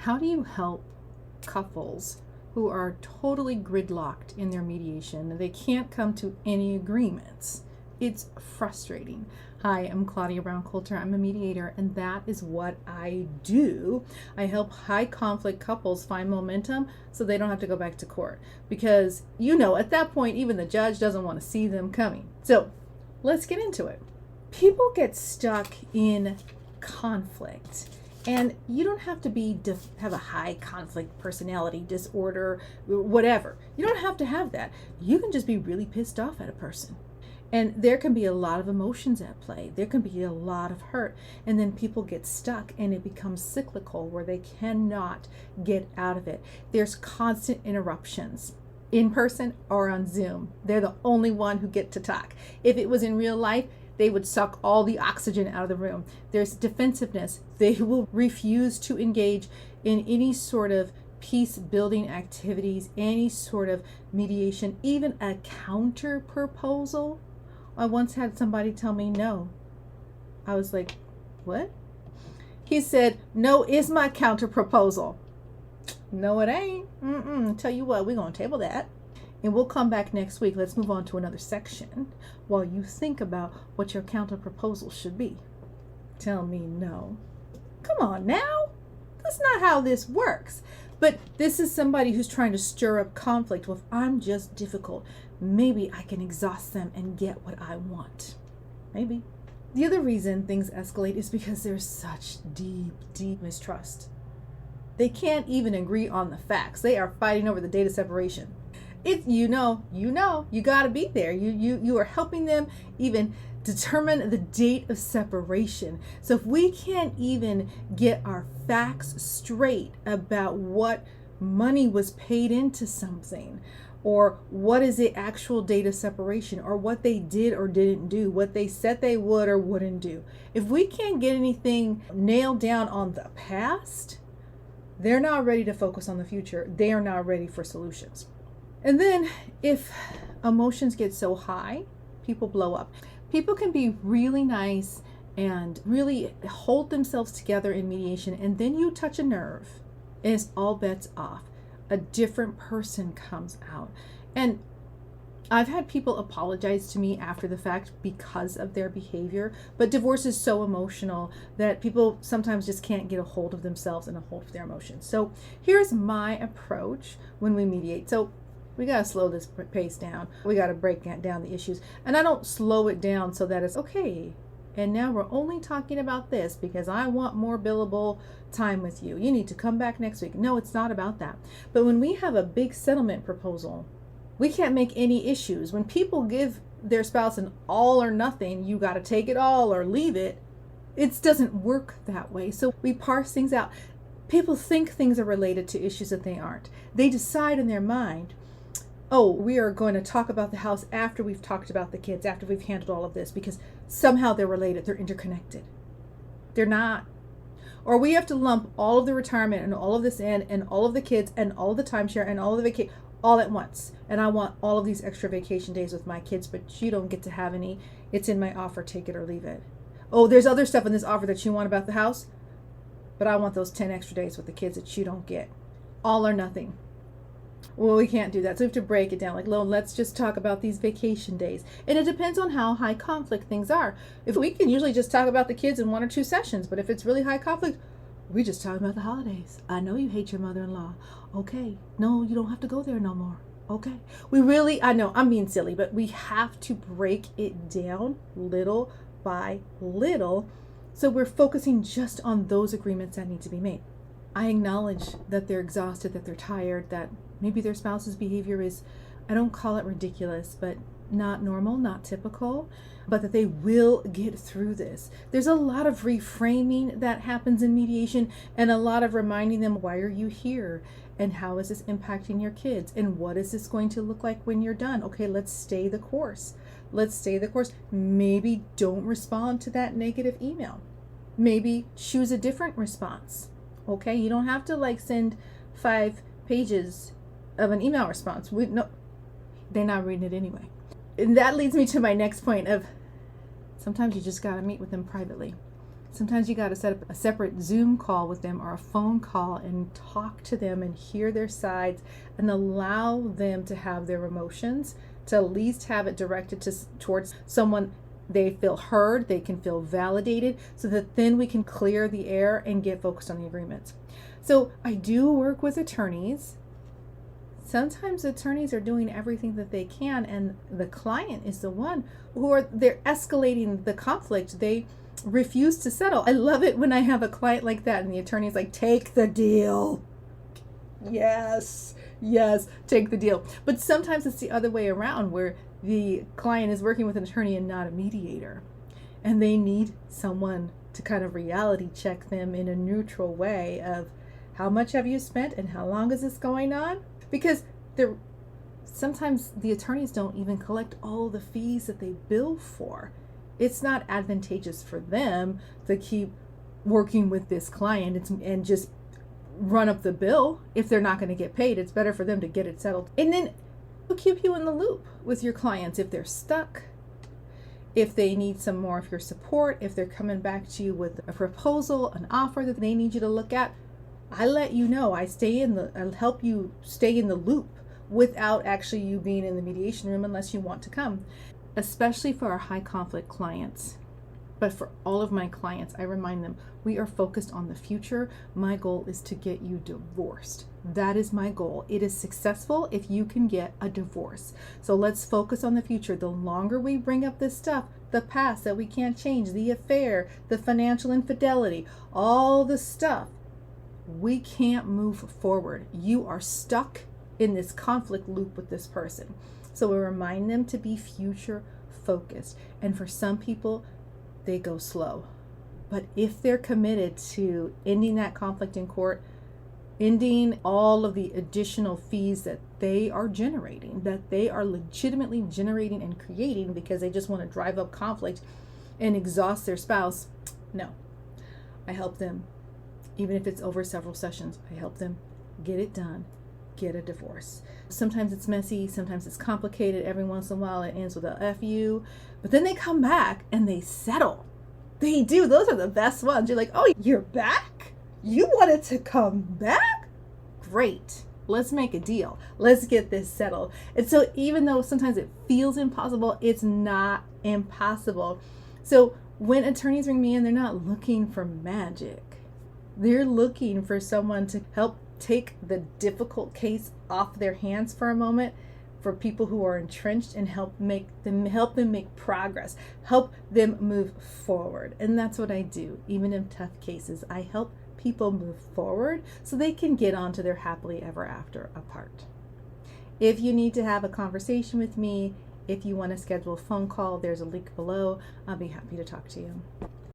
How do you help couples who are totally gridlocked in their mediation? They can't come to any agreements. It's frustrating. Hi, I'm Claudia Brown Coulter. I'm a mediator, and that is what I do. I help high conflict couples find momentum so they don't have to go back to court. Because, at that point, even the judge doesn't want to see them coming. So let's get into it. People get stuck in conflict. And you don't have to have a high conflict personality disorder, whatever. You don't have to have that. You can just be really pissed off at a person. And there can be a lot of emotions at play. There can be a lot of hurt. And then people get stuck and it becomes cyclical where they cannot get out of it. There's constant interruptions in person or on Zoom. They're the only one who get to talk. If it was in real life, they would suck all the oxygen out of the room. There's defensiveness. They will refuse to engage in any sort of peace building activities, any sort of mediation, even a counter proposal. I once had somebody tell me no. I was like, what? He said, no is my counter proposal. No, it ain't. Tell you what, we're going to table that. And we'll come back next week. Let's move on to another section while you think about what your counter proposal should be. Tell me no. Come on now. That's not how this works. But this is somebody who's trying to stir up conflict. Well, if I'm just difficult, maybe I can exhaust them and get what I want. Maybe. The other reason things escalate is because there's such deep, deep mistrust. They can't even agree on the facts. They are fighting over the data separation. It's you got to be there. You are helping them even determine the date of separation. So if we can't even get our facts straight about what money was paid into something, or what is the actual date of separation, or what they did or didn't do, what they said they would or wouldn't do, if we can't get anything nailed down on the past, they're not ready to focus on the future. They are not ready for solutions. And then if emotions get so high, people blow up. People can be really nice and really hold themselves together in mediation, and then you touch a nerve and it's all bets off. A different person comes out. And I've had people apologize to me after the fact because of their behavior, but divorce is so emotional that people sometimes just can't get a hold of themselves and a hold of their emotions. So here's my approach when we mediate. So we got to slow this pace down. We got to break down the issues. And I don't slow it down so that it's okay. And now we're only talking about this because I want more billable time with you. You need to come back next week. No, it's not about that. But when we have a big settlement proposal, we can't make any issues. When people give their spouse an all or nothing, you got to take it all or leave it. It doesn't work that way. So we parse things out. People think things are related to issues that they aren't. They decide in their mind, oh, we are going to talk about the house after we've talked about the kids, after we've handled all of this, because somehow they're related, they're interconnected. They're not. Or we have to lump all of the retirement and all of this in, and all of the kids and all of the timeshare and all of the vacation all at once. And I want all of these extra vacation days with my kids, but you don't get to have any. It's in my offer, take it or leave it. Oh, there's other stuff in this offer that you want about the house, but I want those 10 extra days with the kids that you don't get. All or nothing. Well, we can't do that. So we have to break it down. Like, let's just talk about these vacation days. And it depends on how high conflict things are. If we can usually just talk about the kids in 1 or 2 sessions, but if it's really high conflict, we just talk about the holidays. I know you hate your mother-in-law. Okay. No, you don't have to go there no more. Okay. I know I'm being silly, but we have to break it down little by little. So we're focusing just on those agreements that need to be made. I acknowledge that they're exhausted, that they're tired, that maybe their spouse's behavior is, I don't call it ridiculous, but not normal, not typical, but that they will get through this. There's a lot of reframing that happens in mediation, and a lot of reminding them, why are you here? And how is this impacting your kids? And what is this going to look like when you're done? Okay, let's stay the course. Let's stay the course. Maybe don't respond to that negative email. Maybe choose a different response. Okay, you don't have to send 5 pages of an email response. They're not reading it anyway. And that leads me to my next point of sometimes you just got to meet with them privately. Sometimes you got to set up a separate Zoom call with them or a phone call and talk to them and hear their sides and allow them to have their emotions, to at least have it directed towards someone they feel heard, they can feel validated, so that then we can clear the air and get focused on the agreements. So I do work with attorneys. Sometimes attorneys are doing everything that they can, and the client is the one they're escalating the conflict. They refuse to settle. I love it when I have a client like that and the attorney's like, take the deal. Yes, take the deal. But sometimes it's the other way around, where the client is working with an attorney and not a mediator, and they need someone to kind of reality check them in a neutral way of, how much have you spent and how long is this going on? Because sometimes the attorneys don't even collect all the fees that they bill for. It's not advantageous for them to keep working with this client and just run up the bill if they're not going to get paid. It's better for them to get it settled. And then we'll keep you in the loop with your clients if they're stuck, if they need some more of your support, if they're coming back to you with a proposal, an offer that they need you to look at. I let you know. I'll help you stay in the loop without actually you being in the mediation room unless you want to come, especially for our high conflict clients. But for all of my clients, I remind them, we are focused on the future. My goal is to get you divorced. That is my goal. It is successful if you can get a divorce. So let's focus on the future. The longer we bring up this stuff, the past that we can't change, the affair, the financial infidelity, all the stuff, we can't move forward. You are stuck in this conflict loop with this person. So we remind them to be future focused. And for some people, they go slow. But if they're committed to ending that conflict in court, ending all of the additional fees that they are generating, that they are legitimately generating and creating because they just want to drive up conflict and exhaust their spouse, no. I help them. Even if it's over several sessions, I help them get it done, get a divorce. Sometimes it's messy, sometimes it's complicated. Every once in a while it ends with a F you, but then they come back and they settle. They do. Those are the best ones. You're like, oh, you're back? You wanted to come back? Great. Let's make a deal. Let's get this settled. And so even though sometimes it feels impossible, it's not impossible. So when attorneys ring me in, they're not looking for magic. They're looking for someone to help take the difficult case off their hands for a moment, for people who are entrenched, and help them make progress, help them move forward. And that's what I do. Even in tough cases, I help people move forward so they can get on to their happily ever after apart. If you need to have a conversation with me, if you want to schedule a phone call, there's a link below. I'll be happy to talk to you.